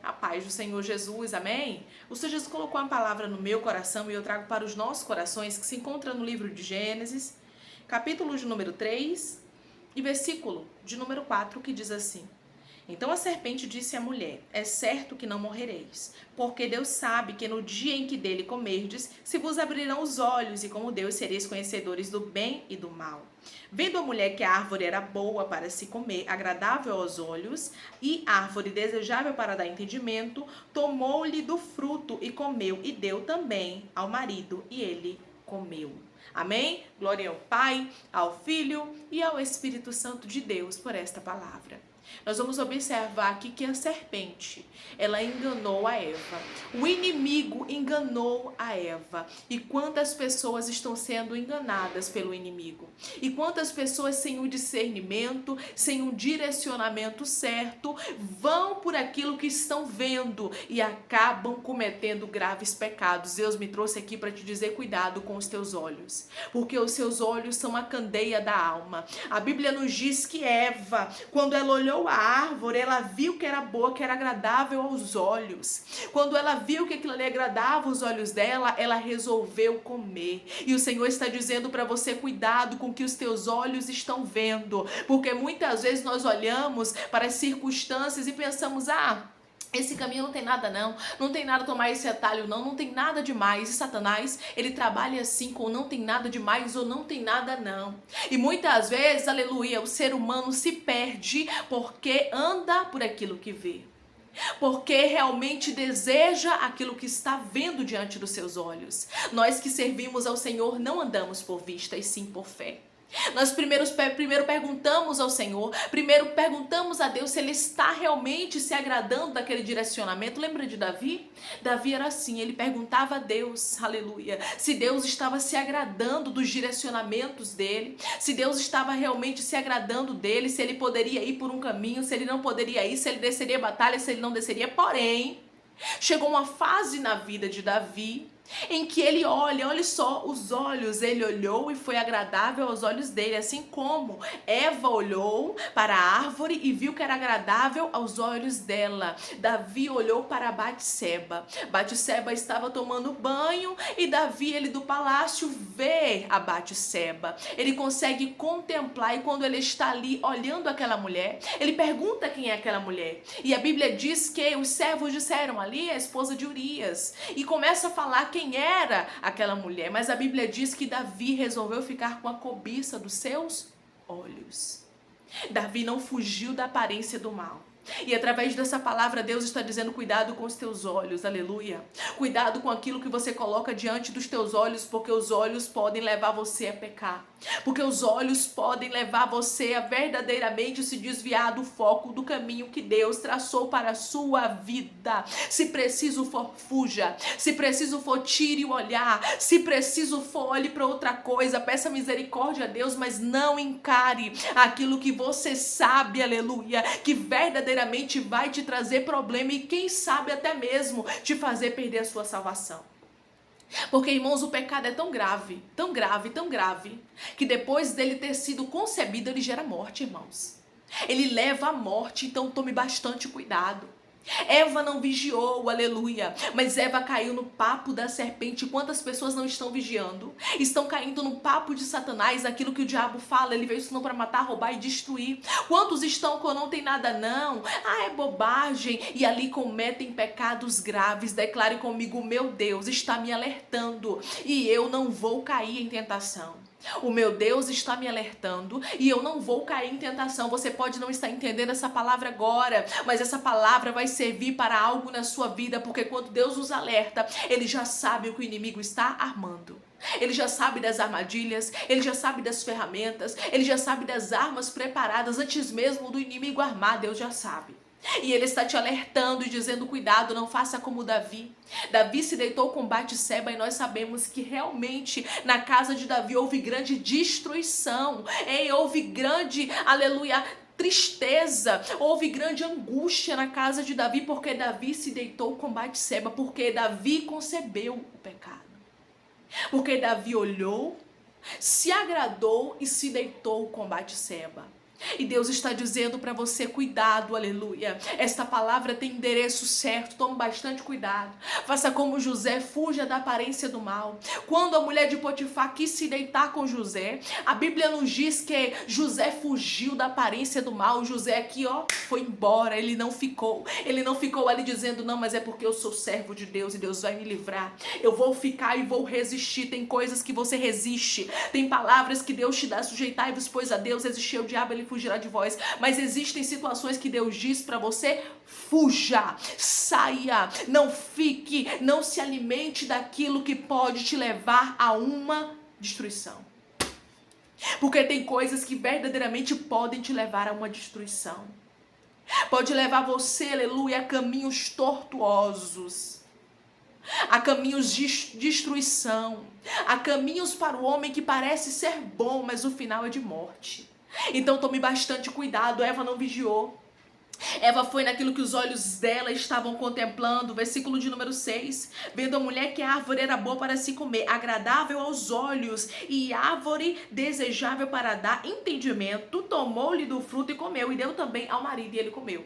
A paz do Senhor Jesus, amém? O Senhor Jesus colocou uma palavra no meu coração e eu trago para os nossos corações, que se encontra no livro de Gênesis, capítulo de número 3 e versículo de número 4, que diz assim: Então a serpente disse à mulher: É certo que não morrereis, porque Deus sabe que no dia em que dele comerdes, se vos abrirão os olhos, e como Deus sereis conhecedores do bem e do mal. Vendo a mulher que a árvore era boa para se comer, agradável aos olhos, e árvore desejável para dar entendimento, tomou-lhe do fruto e comeu, e deu também ao marido, e ele comeu. Amém? Glória ao Pai, ao Filho e ao Espírito Santo de Deus por esta palavra. Nós vamos observar aqui que a serpente, ela enganou a Eva. O inimigo enganou a Eva. E quantas pessoas estão sendo enganadas pelo inimigo? E quantas pessoas sem o discernimento, sem um direcionamento certo, vão por aquilo que estão vendo e acabam cometendo graves pecados. Deus me trouxe aqui para te dizer: cuidado com os teus olhos, porque os seus olhos são a candeia da alma. A Bíblia nos diz que Eva, quando ela olhou a árvore, ela viu que era boa, que era agradável aos olhos. Quando ela viu que aquilo ali agradava os olhos dela, ela resolveu comer. E o Senhor está dizendo para você: cuidado com o que os teus olhos estão vendo, porque muitas vezes nós olhamos para as circunstâncias e pensamos: esse caminho não tem nada não tem nada tomar esse atalho não tem nada demais. E Satanás, ele trabalha assim, com não tem nada demais ou não tem nada não. E muitas vezes, aleluia, o ser humano se perde porque anda por aquilo que vê, porque realmente deseja aquilo que está vendo diante dos seus olhos. Nós que servimos ao Senhor não andamos por vista, e sim por fé. Nós primeiro perguntamos ao Senhor, primeiro perguntamos a Deus se Ele está realmente se agradando daquele direcionamento. Lembra de Davi? Davi era assim, ele perguntava a Deus, aleluia, se Deus estava se agradando dos direcionamentos dele, se Deus estava realmente se agradando dele, se ele poderia ir por um caminho, se ele não poderia ir, se ele desceria batalha, se ele não desceria. Porém, chegou uma fase na vida de Davi em que ele olha só, os olhos, ele olhou e foi agradável aos olhos dele, assim como Eva olhou para a árvore e viu que era agradável aos olhos dela. Davi olhou para Batseba. Batseba estava tomando banho e Davi, ele do palácio, vê a Batseba. Ele consegue contemplar, e quando ele está ali olhando aquela mulher, ele pergunta quem é aquela mulher. E a Bíblia diz que os servos disseram: ali é a esposa de Urias. E começa a falar quem era aquela mulher, mas a Bíblia diz que Davi resolveu ficar com a cobiça dos seus olhos. Davi não fugiu da aparência do mal. E através dessa palavra, Deus está dizendo: cuidado com os teus olhos, aleluia. Cuidado com aquilo que você coloca diante dos teus olhos, porque os olhos podem levar você a pecar. Porque os olhos podem levar você a verdadeiramente se desviar do foco, do caminho que Deus traçou para a sua vida. Se preciso for, fuja. Se preciso for, tire o olhar. Se preciso for, olhe para outra coisa. Peça misericórdia a Deus, mas não encare aquilo que você sabe, aleluia, que verdadeiramente vai te trazer problema e quem sabe até mesmo te fazer perder a sua salvação. Porque, irmãos, o pecado é tão grave, tão grave, tão grave, que depois dele ter sido concebido, ele gera morte, irmãos. Ele leva à morte, então tome bastante cuidado. Eva não vigiou, aleluia, mas Eva caiu no papo da serpente. Quantas pessoas não estão vigiando? Estão caindo no papo de Satanás, aquilo que o diabo fala. Ele veio senão para matar, roubar e destruir. Quantos estão com não tem nada não? É bobagem. E ali cometem pecados graves. Declare comigo: meu Deus está me alertando e eu não vou cair em tentação. O meu Deus está me alertando e eu não vou cair em tentação. Você pode não estar entendendo essa palavra agora, mas essa palavra vai servir para algo na sua vida, porque quando Deus nos alerta, Ele já sabe o que o inimigo está armando. Ele já sabe das armadilhas, ele já sabe das ferramentas, ele já sabe das armas preparadas antes mesmo do inimigo armar. Deus já sabe. E ele está te alertando e dizendo: cuidado, não faça como Davi. Davi se deitou com Batseba e nós sabemos que realmente na casa de Davi houve grande destruição. Houve grande, aleluia, tristeza, houve grande angústia na casa de Davi, porque Davi se deitou com Batseba, porque Davi concebeu o pecado. Porque Davi olhou, se agradou e se deitou com Batseba. E Deus está dizendo para você, cuidado, aleluia. Esta palavra tem endereço certo, tome bastante cuidado. Faça como José, fuja da aparência do mal. Quando a mulher de Potifar quis se deitar com José, a Bíblia nos diz que José fugiu da aparência do mal. José aqui, foi embora, ele não ficou. Ele não ficou ali dizendo, não, mas é porque eu sou servo de Deus e Deus vai me livrar. Eu vou ficar e vou resistir. Tem coisas que você resiste. Tem palavras que Deus te dá, sujeitai-vos, pois a Deus resistir o diabo, ele fugirá de vós. Mas existem situações que Deus diz para você, fuja, saia, não fique, não se alimente daquilo que pode te levar a uma destruição. Porque tem coisas que verdadeiramente podem te levar a uma destruição. Pode levar você, aleluia, a caminhos tortuosos, a caminhos de destruição, a caminhos para o homem que parece ser bom, mas o final é de morte. Então tome bastante cuidado. Eva não vigiou. Eva foi naquilo que os olhos dela estavam contemplando. Versículo de número 6. Vendo a mulher que a árvore era boa para se comer, agradável aos olhos e árvore desejável para dar entendimento, tomou-lhe do fruto e comeu, e deu também ao marido e ele comeu.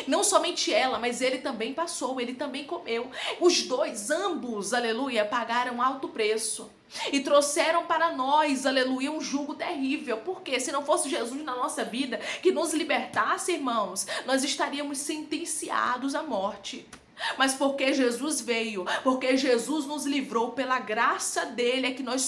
Não somente ela, mas ele também passou, ele também comeu. Os dois, ambos, aleluia, pagaram alto preço. E trouxeram para nós, aleluia, um jugo terrível. Porque se não fosse Jesus na nossa vida, que nos libertasse, irmãos, nós estaríamos sentenciados à morte. Mas porque Jesus veio, porque Jesus nos livrou, pela graça dele, é que nós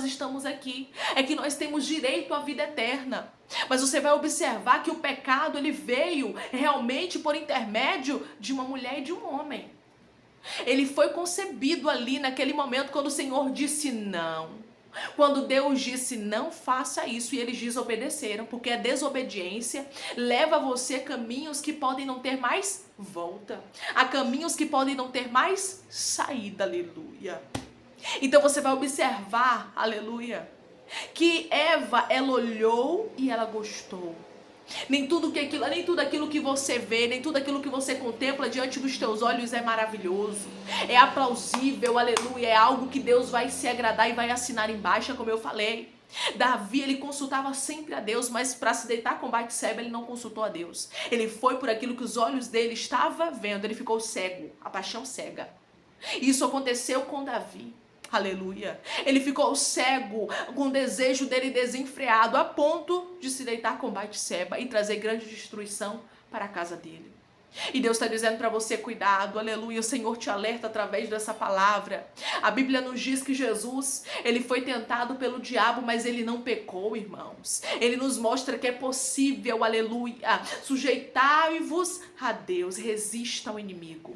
estamos aqui. É que nós temos direito à vida eterna. Mas você vai observar que o pecado, ele veio realmente por intermédio de uma mulher e de um homem. Ele foi concebido ali naquele momento quando o Senhor disse não. Quando Deus disse não faça isso e eles desobedeceram, porque a desobediência leva você a caminhos que podem não ter mais volta, a caminhos que podem não ter mais saída, aleluia. Então você vai observar, aleluia, que Eva, ela olhou e ela gostou. Nem tudo aquilo que você vê, nem tudo aquilo que você contempla diante dos teus olhos é maravilhoso, é aplausível, aleluia, é algo que Deus vai se agradar e vai assinar embaixo, como eu falei. Davi, ele consultava sempre a Deus, mas para se deitar com Batseba, ele não consultou a Deus. Ele foi por aquilo que os olhos dele estavam vendo, ele ficou cego, a paixão cega. Isso aconteceu com Davi. Aleluia. Ele ficou cego, com o desejo dele desenfreado, a ponto de se deitar com Batseba e trazer grande destruição para a casa dele. E Deus está dizendo para você, cuidado, aleluia, o Senhor te alerta através dessa palavra. A Bíblia nos diz que Jesus, ele foi tentado pelo diabo, mas ele não pecou, irmãos. Ele nos mostra que é possível, aleluia, sujeitai-vos a Deus, resista ao inimigo.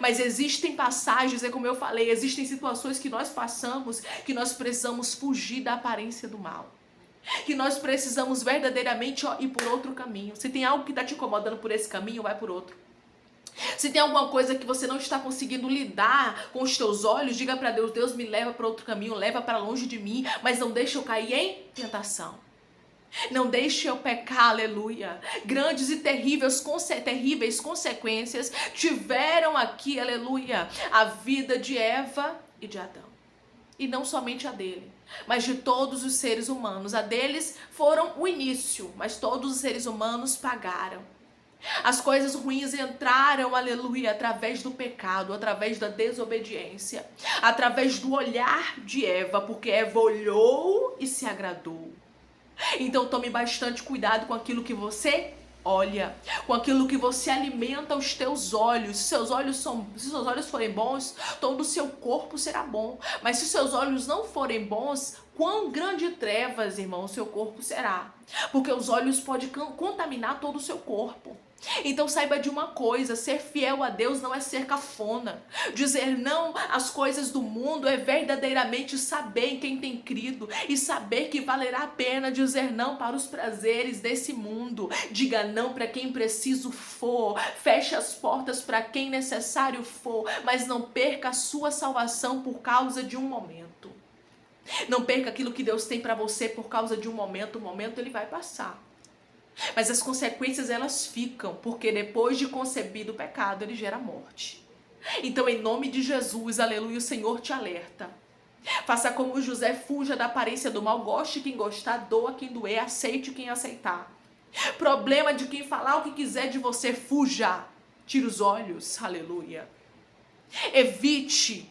Mas existem passagens, é como eu falei, existem situações que nós passamos, que nós precisamos fugir da aparência do mal. Que nós precisamos verdadeiramente ir por outro caminho. Se tem algo que está te incomodando por esse caminho, vai por outro. Se tem alguma coisa que você não está conseguindo lidar com os teus olhos, diga para Deus, Deus me leva para outro caminho, leva para longe de mim, mas não deixe eu cair em tentação. Não deixe eu pecar, aleluia. Grandes e terríveis consequências tiveram aqui, aleluia, a vida de Eva e de Adão. E não somente a dele, mas de todos os seres humanos. A deles foram o início, mas todos os seres humanos pagaram. As coisas ruins entraram, aleluia, através do pecado, através da desobediência, através do olhar de Eva, porque Eva olhou e se agradou. Então tome bastante cuidado com aquilo que você olha, com aquilo que você alimenta os teus olhos. Se seus olhos forem bons, todo o seu corpo será bom. Mas se seus olhos não forem bons, quão grande trevas, irmão, o seu corpo será. Porque os olhos podem contaminar todo o seu corpo. Então saiba de uma coisa, ser fiel a Deus não é ser cafona. Dizer não às coisas do mundo é verdadeiramente saber em quem tem crido e saber que valerá a pena dizer não para os prazeres desse mundo. Diga não para quem preciso for, feche as portas para quem necessário for, mas não perca a sua salvação por causa de um momento. Não perca aquilo que Deus tem para você por causa de um momento. O momento ele vai passar. Mas as consequências elas ficam, porque depois de concebido o pecado, ele gera morte. Então, em nome de Jesus, aleluia, o Senhor te alerta. Faça como José, fuja da aparência do mal. Goste quem gostar, doa quem doer, aceite quem aceitar. Problema de quem falar o que quiser de você, fuja. Tire os olhos, aleluia. Evite,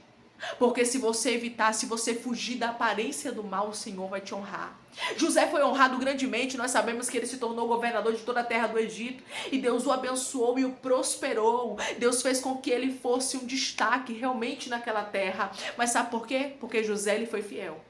porque se você evitar, se você fugir da aparência do mal, o Senhor vai te honrar. José foi honrado grandemente, nós sabemos que ele se tornou governador de toda a terra do Egito, e Deus o abençoou e o prosperou. Deus fez com que ele fosse um destaque realmente naquela terra. Mas sabe por quê? Porque José, ele foi fiel.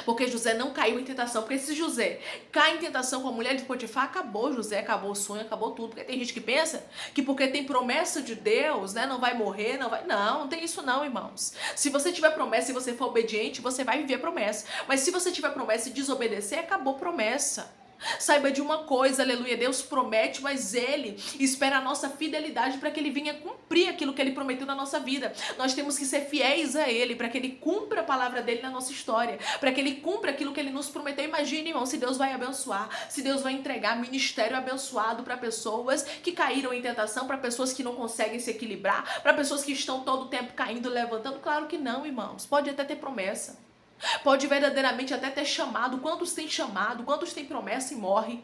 Porque José não caiu em tentação. Porque se José cai em tentação com a mulher de Potifar, acabou José, acabou o sonho, acabou tudo. Porque tem gente que pensa que porque tem promessa de Deus, né, não vai morrer, não vai... Não tem isso não, irmãos. Se você tiver promessa e você for obediente, você vai viver a promessa. Mas se você tiver promessa e desobedecer, acabou a promessa. Saiba de uma coisa, aleluia, Deus promete, mas Ele espera a nossa fidelidade para que Ele venha cumprir aquilo que Ele prometeu na nossa vida. Nós temos que ser fiéis a Ele, para que Ele cumpra a palavra dEle na nossa história, para que Ele cumpra aquilo que Ele nos prometeu. Imagine, irmão, se Deus vai abençoar, se Deus vai entregar ministério abençoado para pessoas que caíram em tentação, para pessoas que não conseguem se equilibrar, para pessoas que estão todo o tempo caindo, levantando. Claro que não, irmãos, pode até ter promessa. Pode verdadeiramente até ter chamado. Quantos tem chamado? Quantos tem promessa e morre?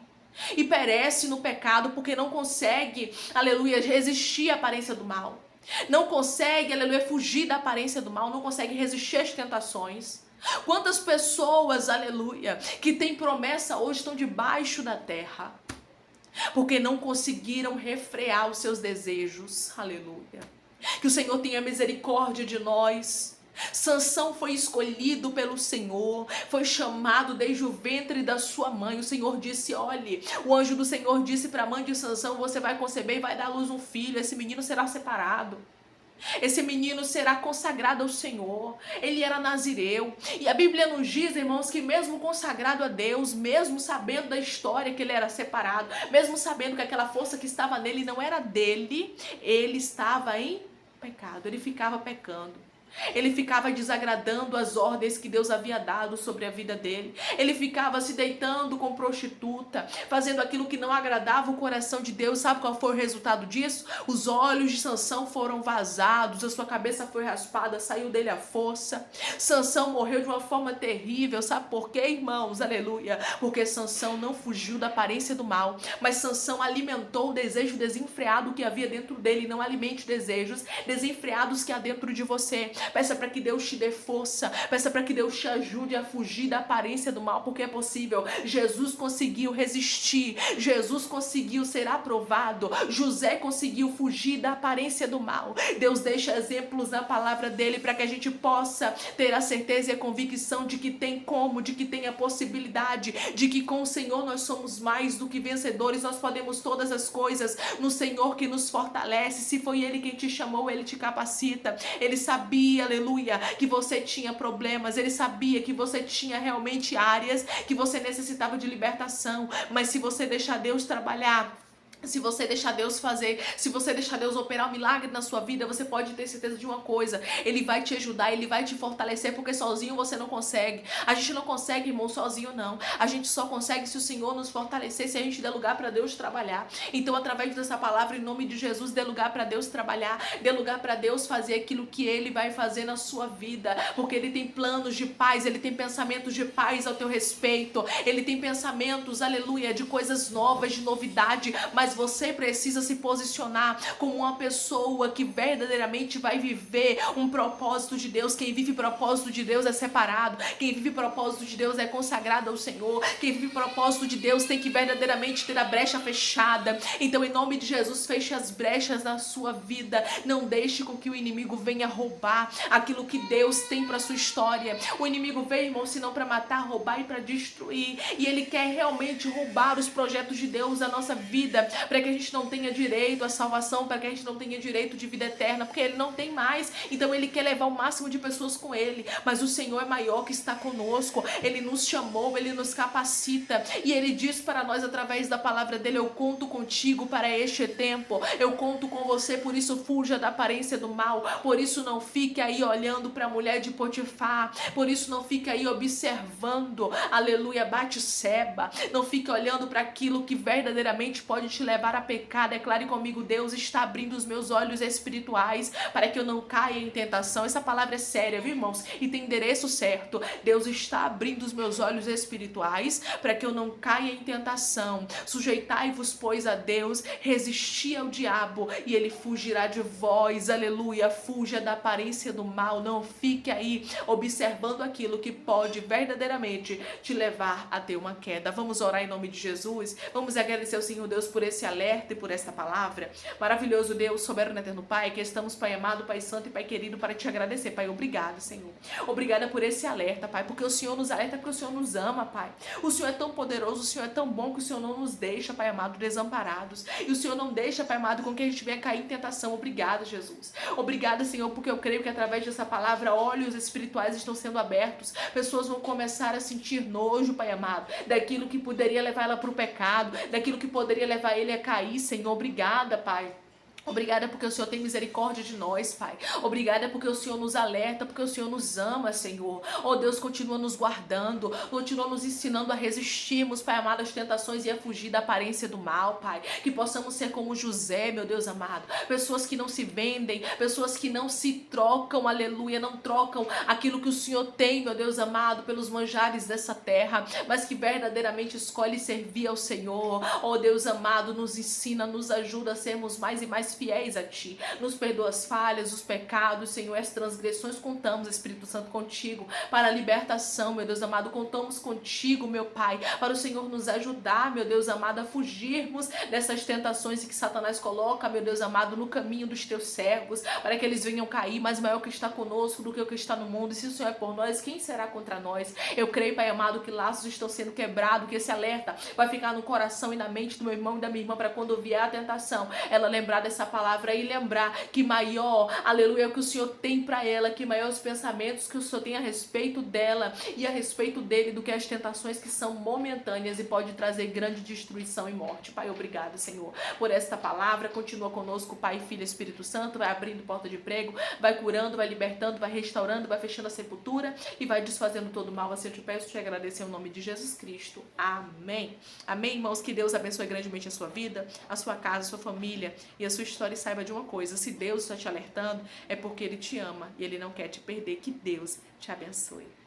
E perece no pecado porque não consegue, aleluia, resistir à aparência do mal. Não consegue, aleluia, fugir da aparência do mal. Não consegue resistir às tentações. Quantas pessoas, aleluia, que têm promessa hoje estão debaixo da terra. Porque não conseguiram refrear os seus desejos. Aleluia. Que o Senhor tenha misericórdia de nós. Sansão foi escolhido pelo Senhor, foi chamado desde o ventre da sua mãe. O Senhor disse, olhe, o anjo do Senhor disse para a mãe de Sansão, você vai conceber e vai dar à luz um filho, esse menino será separado. Esse menino será consagrado ao Senhor. Ele era nazireu. E a Bíblia nos diz, irmãos, que mesmo consagrado a Deus, mesmo sabendo da história que ele era separado, mesmo sabendo que aquela força que estava nele não era dele, ele estava em pecado, ele ficava pecando. Ele ficava desagradando as ordens que Deus havia dado sobre a vida dele. Ele ficava se deitando com prostituta, fazendo aquilo que não agradava o coração de Deus. Sabe qual foi o resultado disso? Os olhos de Sansão foram vazados, a sua cabeça foi raspada, saiu dele a força. Sansão morreu de uma forma terrível. Sabe por quê, irmãos? Aleluia. Porque Sansão não fugiu da aparência do mal, mas Sansão alimentou o desejo desenfreado que havia dentro dele. Não alimente desejos desenfreados que há dentro de você. Peça para que Deus te dê força. Peça para que Deus te ajude a fugir da aparência do mal, porque é possível. Jesus conseguiu resistir. Jesus conseguiu ser aprovado. José conseguiu fugir da aparência do mal. Deus deixa exemplos na palavra dele para que a gente possa ter a certeza e a convicção de que tem como, de que tem a possibilidade, de que com o Senhor nós somos mais do que vencedores. Nós podemos todas as coisas no Senhor que nos fortalece. Se foi Ele quem te chamou, Ele te capacita. Ele sabia, aleluia, que você tinha problemas, ele sabia que você tinha realmente áreas que você necessitava de libertação, mas se você deixar Deus trabalhar, se você deixar Deus fazer, se você deixar Deus operar um milagre na sua vida, você pode ter certeza de uma coisa, Ele vai te ajudar, Ele vai te fortalecer, porque sozinho você não consegue. A gente não consegue, irmão, sozinho não. A gente só consegue se o Senhor nos fortalecer, se a gente der lugar para Deus trabalhar. Então, através dessa palavra, em nome de Jesus, dê lugar para Deus trabalhar, dê lugar para Deus fazer aquilo que Ele vai fazer na sua vida, porque Ele tem planos de paz, Ele tem pensamentos de paz ao teu respeito, Ele tem pensamentos, aleluia, de coisas novas, de novidade, mas você precisa se posicionar como uma pessoa que verdadeiramente vai viver um propósito de Deus. Quem vive propósito de Deus é separado. Quem vive propósito de Deus é consagrado ao Senhor. Quem vive propósito de Deus tem que verdadeiramente ter a brecha fechada. Então, em nome de Jesus, feche as brechas na sua vida. Não deixe com que o inimigo venha roubar aquilo que Deus tem para sua história. O inimigo vem, irmão, senão para matar, roubar e para destruir. E ele quer realmente roubar os projetos de Deus na nossa vida, para que a gente não tenha direito à salvação, para que a gente não tenha direito de vida eterna, porque ele não tem mais. Então ele quer levar o máximo de pessoas com ele, mas o Senhor é maior, que está conosco. Ele nos chamou, ele nos capacita, e ele diz para nós através da palavra dele: eu conto contigo para este tempo, eu conto com você, por isso fuja da aparência do mal, por isso não fique aí olhando para a mulher de Potifar, por isso não fique aí observando, aleluia, Batseba, não fique olhando para aquilo que verdadeiramente pode te levar levar a pecar. Declare comigo: Deus está abrindo os meus olhos espirituais para que eu não caia em tentação. Essa palavra é séria, viu, irmãos? E tem endereço certo. Deus está abrindo os meus olhos espirituais para que eu não caia em tentação. Sujeitai-vos, pois, a Deus, resisti ao diabo e ele fugirá de vós. Aleluia. Fuja da aparência do mal. Não fique aí observando aquilo que pode verdadeiramente te levar a ter uma queda. Vamos orar em nome de Jesus. Vamos agradecer ao Senhor Deus por esse alerta e por esta palavra. Maravilhoso Deus, soberano eterno Pai, que estamos, Pai amado, Pai santo e Pai querido, para te agradecer, Pai. Obrigado, Senhor. Obrigada por esse alerta, Pai, porque o Senhor nos alerta, porque o Senhor nos ama, Pai. O Senhor é tão poderoso, o Senhor é tão bom que o Senhor não nos deixa, Pai amado, desamparados. E o Senhor não deixa, Pai amado, com que a gente venha cair em tentação. Obrigada, Jesus. Obrigada, Senhor, porque eu creio que através dessa palavra, olhos espirituais estão sendo abertos. Pessoas vão começar a sentir nojo, Pai amado, daquilo que poderia levar ela para o pecado, daquilo que poderia levar ele a cair, Senhor. Obrigada, Pai. Obrigada porque o Senhor tem misericórdia de nós, Pai. Obrigada porque o Senhor nos alerta, porque o Senhor nos ama, Senhor. Oh, Deus, continua nos guardando, continua nos ensinando a resistirmos, Pai amado, às tentações e a fugir da aparência do mal, Pai. Que possamos ser como José, meu Deus amado. Pessoas que não se vendem, pessoas que não se trocam, aleluia, não trocam aquilo que o Senhor tem, meu Deus amado, pelos manjares dessa terra, mas que verdadeiramente escolhe servir ao Senhor. Oh, Deus amado, nos ensina, nos ajuda a sermos mais e mais fiéis a Ti. Nos perdoa as falhas, os pecados, Senhor, as transgressões. Contamos, Espírito Santo, contigo para a libertação, meu Deus amado. Contamos contigo, meu Pai, para o Senhor nos ajudar, meu Deus amado, a fugirmos dessas tentações que Satanás coloca, meu Deus amado, no caminho dos Teus servos, para que eles venham cair, mas maior que está conosco do que o que está no mundo. E se o Senhor é por nós, quem será contra nós? Eu creio, Pai amado, que laços estão sendo quebrados, que esse alerta vai ficar no coração e na mente do meu irmão e da minha irmã, para quando vier a tentação, ela lembrar dessa palavra e lembrar que maior, aleluia, que o Senhor tem para ela, que maior os pensamentos que o Senhor tem a respeito dela e a respeito dele do que as tentações que são momentâneas e pode trazer grande destruição e morte. Pai, obrigado, Senhor, por esta palavra. Continua conosco, Pai, Filho e Espírito Santo, vai abrindo porta de prego, vai curando, vai libertando, vai restaurando, vai fechando a sepultura e vai desfazendo todo o mal. Assim eu te peço, te agradecer em nome de Jesus Cristo. Amém. Amém, irmãos, que Deus abençoe grandemente a sua vida, a sua casa, a sua família e a sua história. E saiba de uma coisa: se Deus está te alertando, é porque Ele te ama e Ele não quer te perder. Que Deus te abençoe.